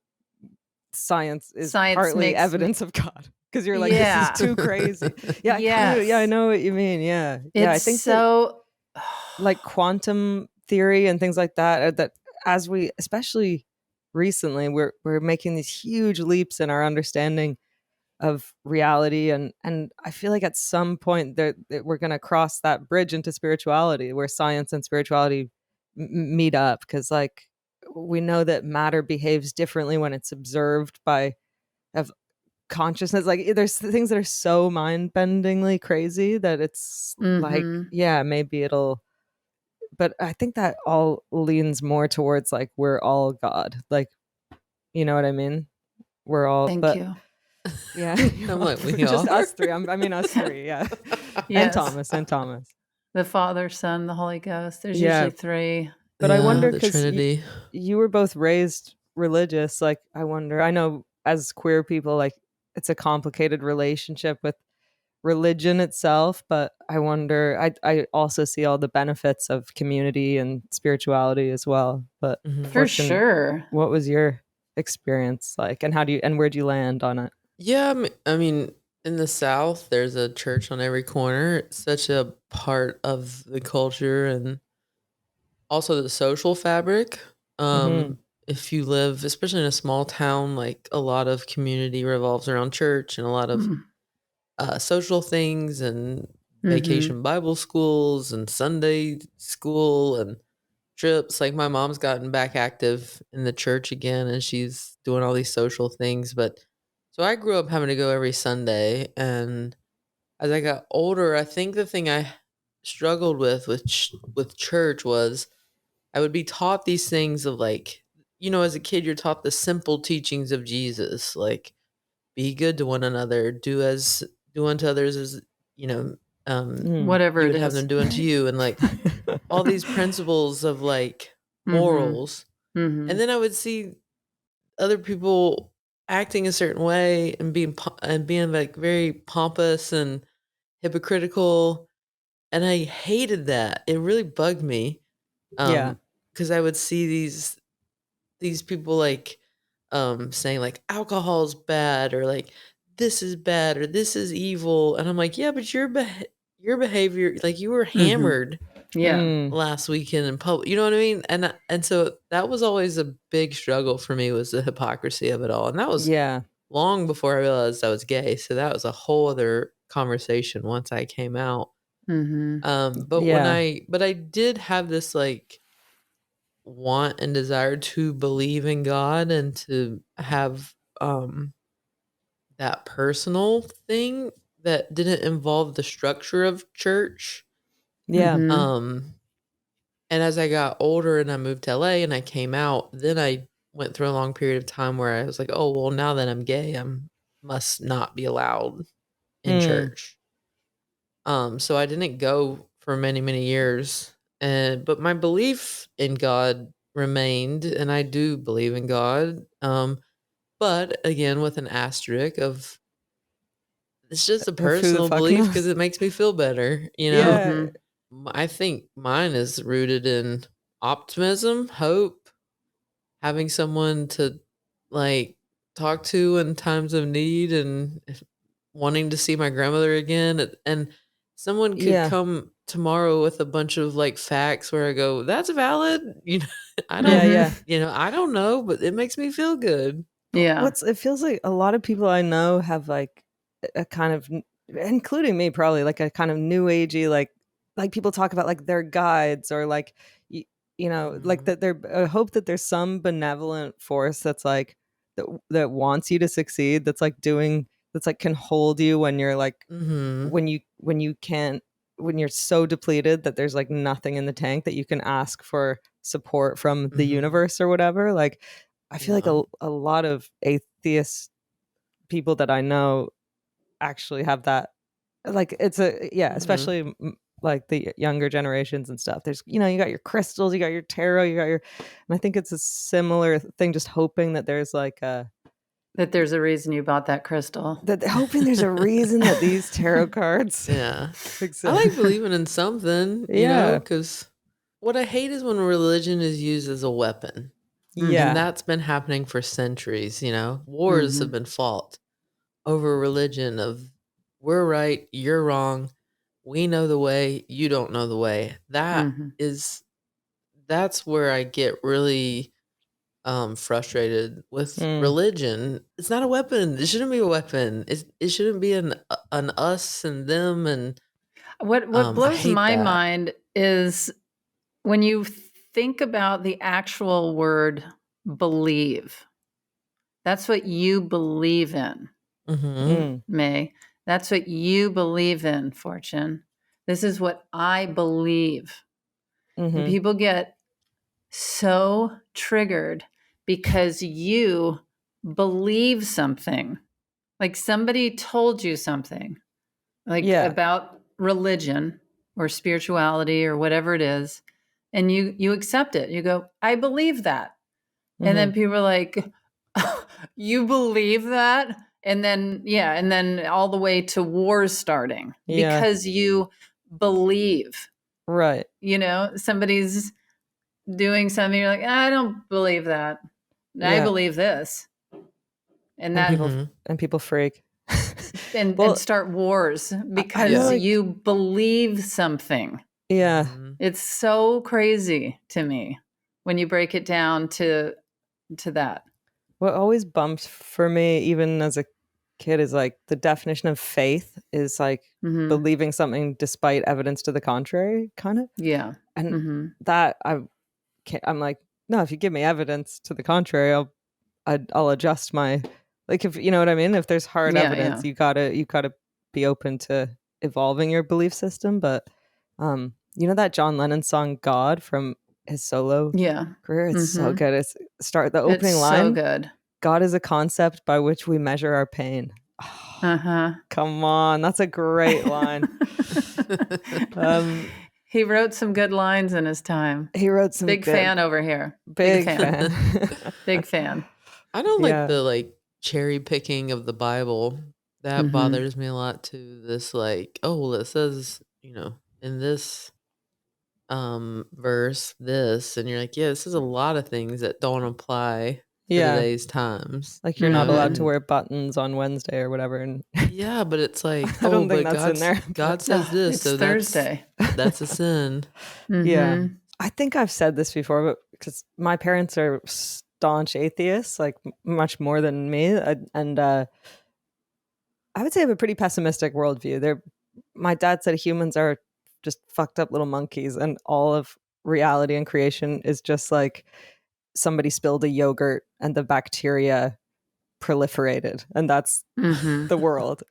science is science partly makes me, evidence of God. Because you're like, this is yeah, too crazy. Yeah, I yes. know what you mean. Yeah. Yeah. I It's think that so, like quantum theory and things like that, that as we, especially recently, we're making these huge leaps in our understanding of reality, and I feel like at some point that we're going to cross that bridge into spirituality where science and spirituality meet up, because like we know that matter behaves differently when it's observed by of consciousness. Like there's things that are so mind-bendingly crazy that it's like, Mm-hmm. yeah, maybe it'll, but I think that all leans more towards like we're all God. Like, you know what I mean? We're all, Thank but you. yeah, I'm like, we just are. us three. I mean, us three, yeah, and Yes. Thomas, and Thomas, The Father, Son, the Holy Ghost. There's yeah. usually three. But I Yeah, wonder the because Trinity. you were both raised religious. Like, I wonder. I know as queer people, like it's a complicated relationship with religion itself, but I wonder. I also see all the benefits of community and spirituality as well. But Mhm. For Fortune, sure. what was your experience like, and how do you and where'd you land on it? Yeah, I mean, in the South, there's a church on every corner. It's such a part of the culture and also the social fabric. Mm-hmm. If you live, especially in a small town, like a lot of community revolves around church and a lot of social things and Mm-hmm. vacation Bible schools and Sunday school and trips. Like my mom's gotten back active in the church again and she's doing all these social things. But so I grew up having to go every Sunday. And as I got older, I think the thing I struggled with church was I would be taught these things of like, as a kid, you're taught the simple teachings of Jesus, like be good to one another, do unto others as you know, Whatever you it would have is. them do unto you, and like all these principles of like Mm-hmm. morals. Mm-hmm. And then I would see other people acting a certain way and being like very pompous and hypocritical, and I hated that. It really bugged me. Yeah. Because I would see these people like saying like alcohol's bad or like this is bad or this is evil, and I'm like, yeah, but your behavior, like you were Mm-hmm. hammered Yeah. Mm, last weekend in public, you know what I mean? And so that was always a big struggle for me, was the hypocrisy of it all, and that was yeah. long before I realized I was gay, so that was a whole other conversation once I came out. Mm-hmm. Yeah. But I did have this like want and desire to believe in God and to have that personal thing that didn't involve the structure of church. Yeah. Mm-hmm. Um and as I got older and I moved to LA and I came out, then I went through a long period of time where I was like, "Oh, well, now that I'm gay, I must not be allowed in Mm, church." So I didn't go for many, many years. And but my belief in God remained, and I do believe in God. But again, with an asterisk of it's just a who the personal fuck belief because knows? it makes me feel better, you know? Yeah. Mm-hmm. I think mine is rooted in optimism, hope, having someone to like talk to in times of need, and wanting to see my grandmother again. And someone could Yeah. come tomorrow with a bunch of like facts where I go, that's valid. I Yeah. don't, Yeah. Mm-hmm. I don't know, but it makes me feel good. Yeah. What's it feels like a lot of people I know have like a kind of, including me, probably like a kind of new agey, like people talk about like their guides or like you, like Mhm. that they're hope that there's some benevolent force that's like that wants you to succeed, that's like doing, that's like can hold you when you're like Mhm. when you can't, when you're so depleted that there's like nothing in the tank, that you can ask for support from the Mhm. universe or whatever. Like I feel like Yeah. a lot of atheist people that I know actually have that. Like it's a, yeah, Mhm. especially like the younger generations and stuff. There's, you got your crystals, you got your tarot, you got your, and I think it's a similar thing, just hoping that there's like a, That there's a reason you bought that crystal. that hoping there's a reason that these tarot cards Yeah. I exist. like believing in something, Yeah. because what I hate is when religion is used as a weapon. And Mm-hmm. Yeah. that's been happening for centuries. Wars Mm-hmm. have been fought over religion of we're right, you're wrong. We know the way, you don't know the way. Mm-hmm. That's where I get really frustrated with Mm. religion. It's not a weapon. It shouldn't be a weapon. It shouldn't be an us and them, and What I blows hate my that. mind is when you think about the actual word believe. That's what you believe in. Mm. May. That's what you believe in, Fortune. This is what I believe. And Mhm. people get so triggered because you believe something. Like somebody told you something, like Yeah. about religion or spirituality or whatever it is, and you accept it. You go, I believe that. And then Mhm. people are like, you believe that? And then all the way to wars starting Yeah. because you believe, Right. somebody's doing something. You're like, I don't believe that. I Yeah. believe this. And And that, people freak. and Well, start wars I feel because like you believe something. yeah. It's so crazy to me when you break it down to that. What always bumps for me, even as a kid, is like the definition of faith is like Hmm. believing something despite evidence to the contrary, kind of. Yeah. And Hmm. that I'm like, no, if you give me evidence to the contrary, I'll adjust my, like, if you know what I mean. If there's hard Yeah. evidence, Yeah. you gotta be open to evolving your belief system. But that John Lennon song "God" from his solo Yeah. career, it's so Hmm. good. It's the It's opening so line. good. God is a concept by which we measure our pain. Uh-huh. Come on, that's a great line. He wrote some good lines in his time. He wrote some Big good, fan over here. big fan. Big fan. I don't like Yeah. the like cherry picking of the Bible. That Mhm. bothers me a lot too. This like, oh well, it says, in this verse this, and you're like, yeah, this is a lot of things that don't apply to Yeah. today's times. Like you're not allowed to And wear buttons on Wednesday or whatever. And yeah, but it's like, I oh, don't think but that's in there. God but- says this, It's so Thursday. that's a sin. Yeah. Mhm. I think I've said this before, but because my parents are staunch atheists, like much more than me. And I would say I have a pretty pessimistic worldview. My dad said humans are just fucked up little monkeys, and all of reality and creation is just like somebody spilled a yogurt and the bacteria proliferated, and that's Mhm. the world.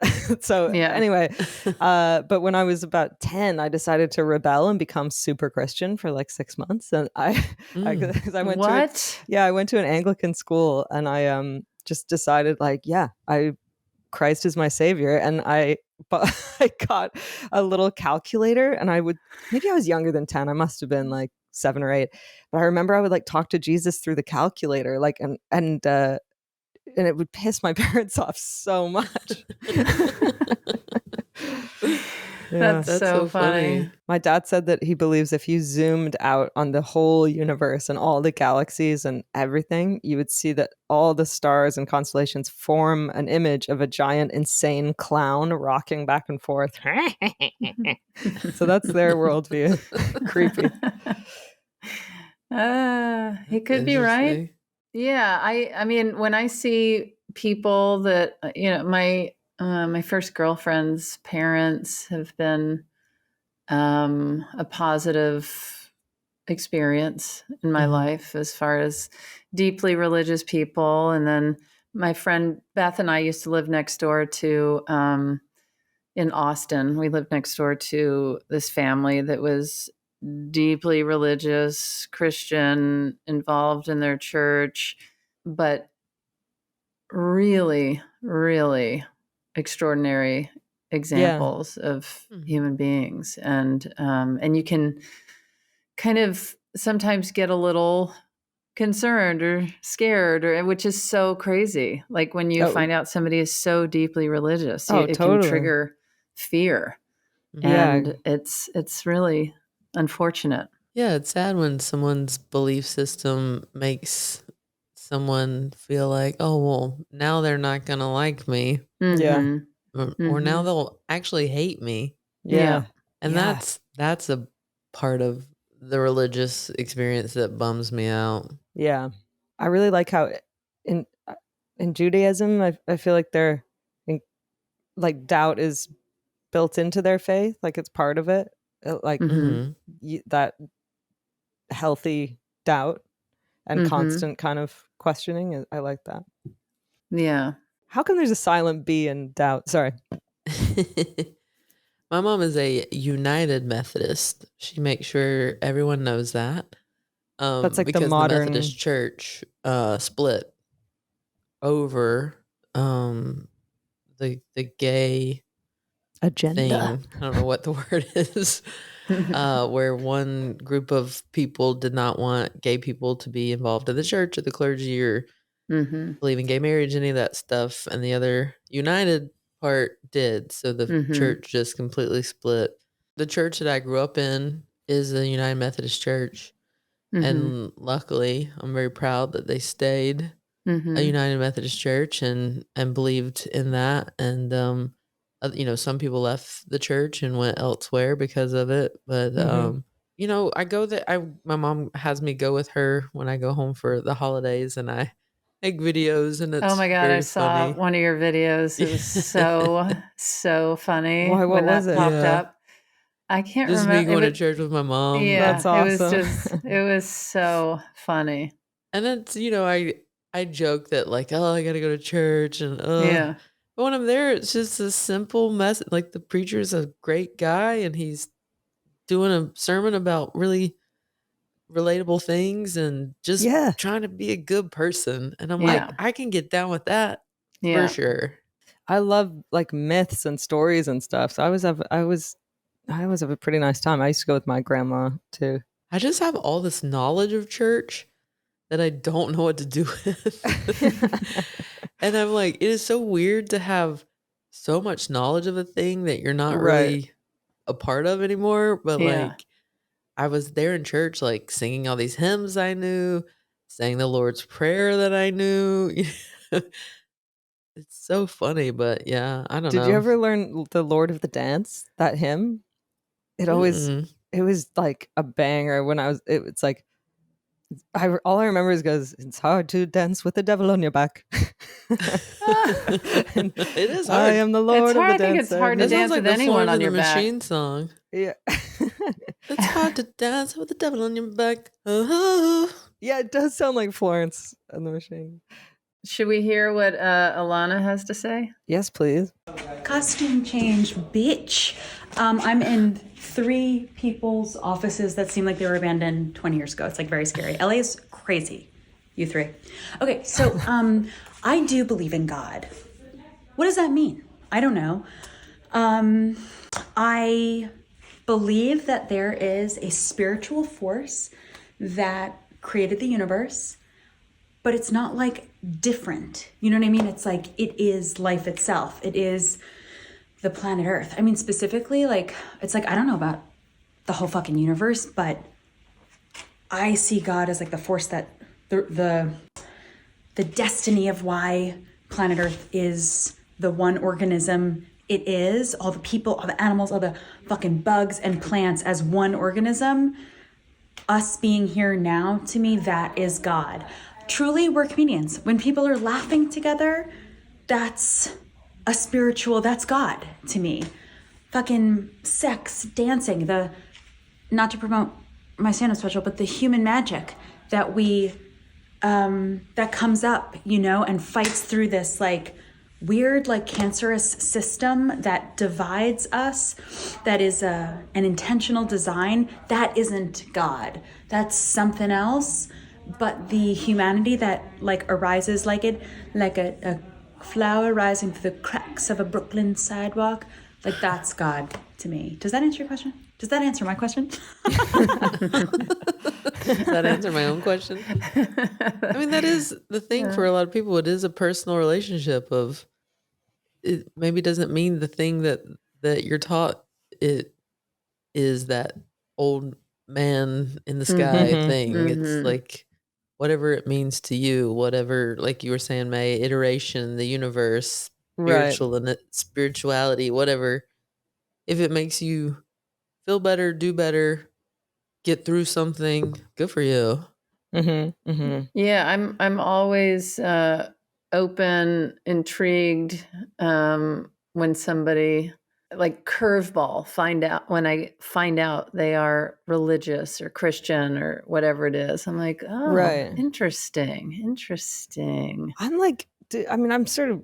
So Yeah. anyway, but when I was about 10, I decided to rebel and become super Christian for like 6 months. And cause I went What? I went to an Anglican school, and I just decided like, yeah, Christ is my savior. And but I got a little calculator, and maybe I was younger than 10. I must have been like 7 or 8. But I remember I would like talk to Jesus through the calculator, like, and it would piss my parents off so much. Yeah. That's so funny. My dad said that he believes if you zoomed out on the whole universe and all the galaxies and everything, you would see that all the stars and constellations form an image of a giant, insane clown rocking back and forth. So that's their worldview. Creepy. He could be right. Interesting. Yeah, I mean, when I see people that my first girlfriend's parents have been a positive experience in my Mhm. life as far as deeply religious people, and then my friend Beth and I used to live next door to in Austin. We lived next door to this family that was deeply religious, Christian, involved in their church, but really, really extraordinary examples of Mhm. human beings. And you can kind of sometimes get a little concerned or scared, or which is so crazy. Like when you Oh, find out somebody is so deeply religious, it can totally. trigger fear. Yeah. And it's really unfortunate. Yeah, it's sad when someone's belief system makes someone feel like, oh, well, now they're not going to like me, Yeah. Mhm. or now Mhm. they'll actually hate me. Yeah. And Yeah. that's a part of the religious experience that bums me out. Yeah. I really like how in in Judaism, I feel like like doubt is built into their faith, like it's part of it, like Mhm. Mhm. that healthy doubt and Mhm. constant kind of questioning. I like that. Yeah. How come there's a silent B in doubt? Sorry. My mom is a United Methodist. She makes sure everyone knows that. That's like the Because the modern Methodist Church split over the gay agenda. thing. I don't know what the word is. Where one group of people did not want gay people to be involved in the church or the clergy or believe in gay marriage, any of that stuff, and the other United part did. So the church just completely split. The church that I grew up in is a United Methodist church, and luckily, I'm very proud that they stayed a United Methodist church and believed in that. And some people left the church and went elsewhere because of it. But I go there. My mom has me go with her when I go home for the holidays, and I make videos, and it's Oh my God, I very saw funny. one of your videos. It was so funny Why, what when was that it? popped Yeah. up. I can't Just me remember. going to church with my mom. Yeah, That's awesome. it was so funny. And it's, I joke that like, oh, I gotta go to church and Yeah. but when I'm there, it's just a simple message. Like the preacher's a great guy and he's doing a sermon about really relatable things and just Yeah. trying to be a good person. And I'm Yeah. like, I can get down with that for Yeah. sure. I love like myths and stories and stuff. So I always have a pretty nice time. I used to go with my grandma too. I just have all this knowledge of church that I don't know what to do with. And I'm like, it is so weird to have so much knowledge of a thing that you're not Right. really a part of anymore. But Yeah. like, I was there in church, like singing all these hymns I knew, saying the Lord's Prayer that I knew. It's so funny, but yeah, I don't Did know. you ever learn the Lord of the Dance? That hymn? It Mm-mm. was like a banger when it's like all I remember is goes, it's hard to dance with the devil on your back. And It is I hard. am the Lord It's hard. of the I think dance. it's hard to That sounds dance like with the anyone Florence on and the your back. Machine song. Yeah. It's hard to dance with the devil on your back. Oh. Yeah, it does sound like Florence and the Machine. Should we hear what Ilana has to say? Yes, please. Costume change, bitch. I'm in 3 people's offices that seem like they were abandoned 20 years ago. It's like very scary. LA is crazy. You 3. Okay, so I do believe in God. What does that mean? I don't know. I believe that there is a spiritual force that created the universe, but it's not like different. You know what I mean? It's like it is life itself. It is the planet Earth. I mean, specifically, like, it's like, I don't know about the whole fucking universe, but I see God as like the force that the destiny of why planet Earth is the one organism it is, all the people, all the animals, all the fucking bugs and plants as one organism. Us being here now, to me, that is God. Truly, we're comedians. When people are laughing together, that's that's God to me. Fucking sex, dancing, not to promote my stand-up special, but the human magic that that comes up, and fights through this like weird, like cancerous system that divides us, that is an intentional design. That isn't God. That's something else. But the humanity that like arises like a flower rising through the cracks of a Brooklyn sidewalk, like that's God to me. Does that answer your question? Does that answer my question? Does that answer my own question? I mean, that is the thing for a lot of people. It is a personal relationship of it maybe doesn't mean the thing that you're taught it is that old man in the sky thing. It's like whatever it means to you, whatever, like you were saying, May, iteration, the universe, Right. spirituality, whatever. If it makes you feel better, do better, get through something, good for you. Yeah, I'm always open, intrigued when somebody like curveball when I find out they are religious or Christian or whatever it is. I'm like, oh, Right. interesting. I'm like I'm sort of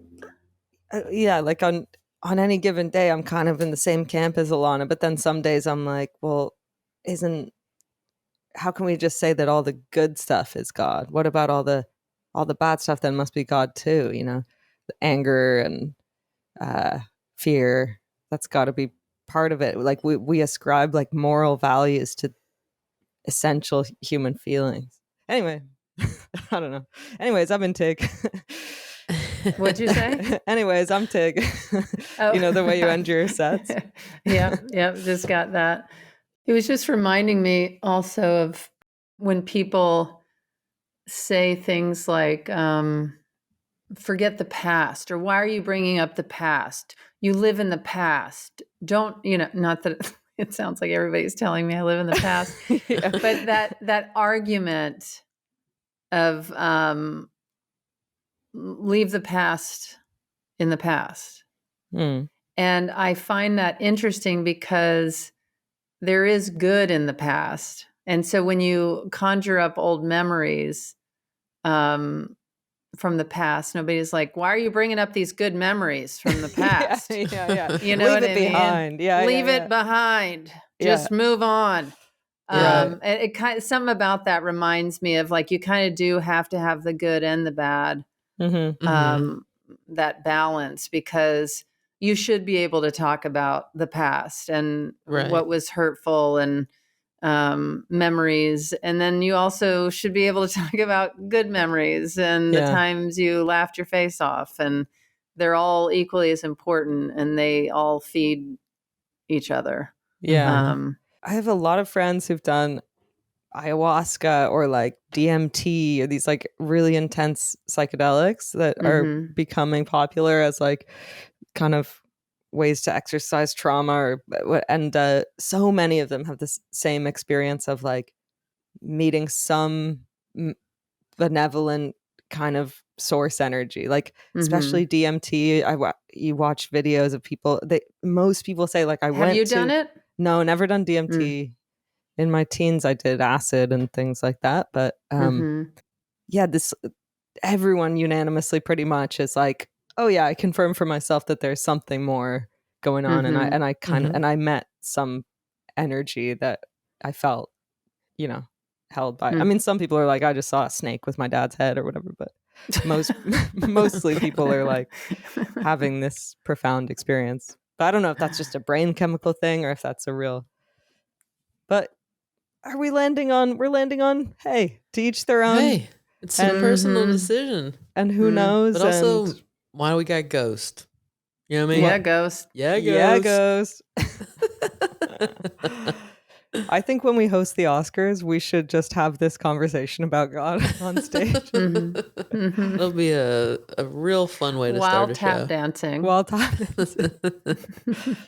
yeah, like on any given day, I'm kind of in the same camp as Ilana, but then some days I'm like, well, isn't how can we just say that all the good stuff is God? What about all the bad stuff that must be God too? You know, the anger and fear. That's got to be part of it. Like we ascribe like moral values to essential human feelings. Anyway, I don't know. Anyways, I'm in Tig. What'd you say? Anyways, I'm Tig. Oh. You know the way you end your sets. Yep, just got that. It was just reminding me also of when people say things like, forget the past, or why are you bringing up the past? You live in the past. Don't, not that it sounds like everybody's telling me I live in the past, Yeah. but that argument of leave the past in the past. Mm. And I find that interesting because there is good in the past. And so when you conjure up old memories from the past, nobody's like, why are you bringing up these good memories from the past? Yeah. You know Leave what it I mean? behind. Yeah. Leave yeah. it behind. Yeah. Just move on. Right. And it kind of, something about that reminds me of like, you kind of do have to have the good and the bad, that balance, because you should be able to talk about the past and what was hurtful and memories. And then you also should be able to talk about good memories and the times you laughed your face off. And they're all equally as important, and they all feed each other. Yeah. I have a lot of friends who've done ayahuasca or like DMT or these like really intense psychedelics that are becoming popular as like kind of ways to exercise trauma and so many of them have this same experience of like meeting some benevolent kind of source energy, like especially DMT. You watch videos of people, most people say like Have you done it? No, never done DMT. In my teens I did acid and things like that, but yeah, this everyone unanimously pretty much is like, oh yeah, I confirm for myself that there's something more going on. And I kind of and I met some energy that I felt, held by. I mean, some people are like, I just saw a snake with my dad's head or whatever, but mostly people are like having this profound experience. But I don't know if that's just a brain chemical thing or if that's a real. But we're landing on, hey, to each their own. Hey, it's a personal decision. And who knows? But also, why do we got Ghost? You know what I mean? Yeah, Ghost. Yeah, Ghost. I think when we host the Oscars, we should just have this conversation about God on stage. It'll be a real fun way to start a tap show. dancing. Wild tap dancing.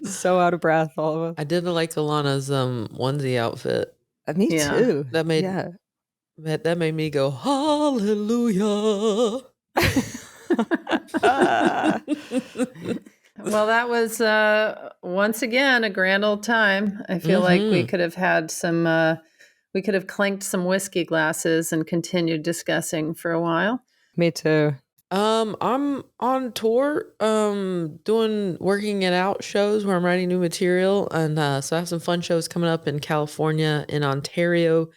So out of breath, all of us. I did like Ilana's onesie outfit. Me too. That made me go hallelujah. Well, that was once again a grand old time. I feel like we could have had some, we could have clanked some whiskey glasses and continued discussing for a while. Me too. I'm on tour, working it out shows where I'm writing new material, and so I have some fun shows coming up in California, in Ontario,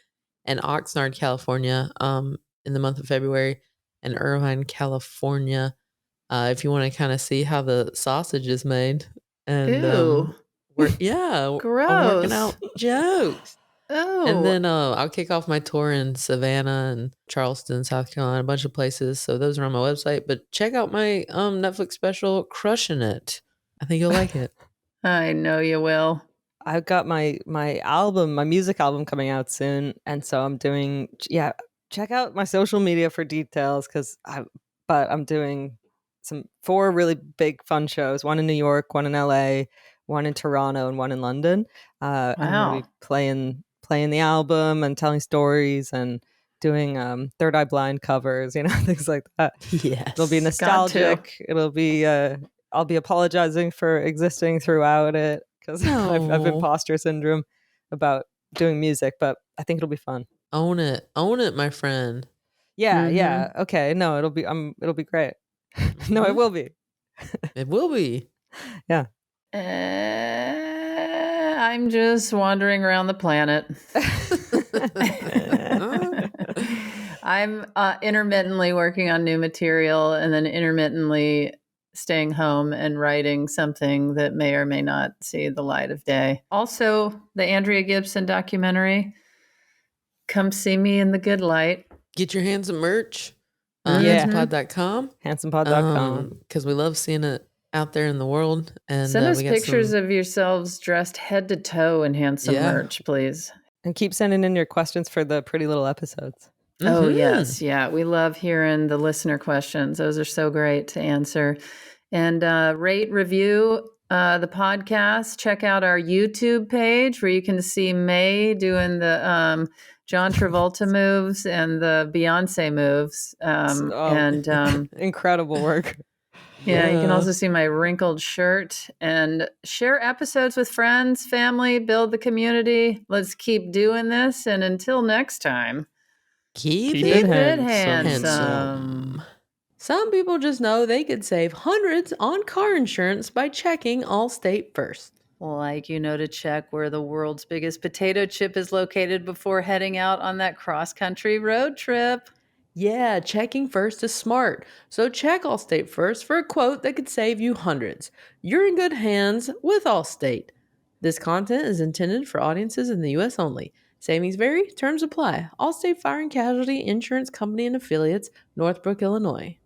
and Oxnard, California, in the month of February, and Irvine, California. If you want to kind of see how the sausage is made, and Ew. I'm working out jokes. Oh, And then I'll kick off my tour in Savannah and Charleston, South Carolina, a bunch of places. So those are on my website. But check out my Netflix special, Crushing It. I think you'll like it. I know you will. I've got my music album coming out soon, and so I'm doing check out my social media for details but I'm doing 4 really big fun shows, one in New York, one in LA, one in Toronto, and one in London. I'm gonna be playing the album and telling stories and doing Third Eye Blind covers, things like that. Yes. It'll be nostalgic. It'll be I'll be apologizing for existing throughout it because I've imposter syndrome about doing music, but I think it'll be fun. Own it, my friend. Yeah. Okay. No, it'll be great. No, it Mhm. will be. It will be. Yeah. I'm just wandering around the planet. I'm intermittently working on new material and then intermittently staying home and writing something that may or may not see the light of day. Also, the Andrea Gibson documentary, Come See Me in the Good Light. Get your hands on merch. Yeah. Handsomepod.com. Handsomepod.com. Because we love seeing it out there in the world. And Send us we got pictures some, of yourselves dressed head to toe in handsome Yeah. merch, please. And keep sending in your questions for the pretty little episodes. Oh, Mhm. yes. Yeah. We love hearing the listener questions. Those are so great to answer. And rate, review the podcast. Check out our YouTube page where you can see May doing the John Travolta moves and the Beyonce moves. Incredible work. Yeah, you can also Yes. see my wrinkled shirt and share episodes with friends, family, build the community. Let's keep doing this. And until next time, Keep Keep it it it handsome. handsome. Some people just know they could save hundreds on car insurance by checking Allstate first. Like you know to check where the world's biggest potato chip is located before heading out on that cross-country road trip. Yeah, checking first is smart. So check Allstate first for a quote that could save you hundreds. You're in good hands with Allstate. This content is intended for audiences in the U.S. only. Savings vary, terms apply. Allstate Fire and Casualty Insurance Company and Affiliates, Northbrook, Illinois.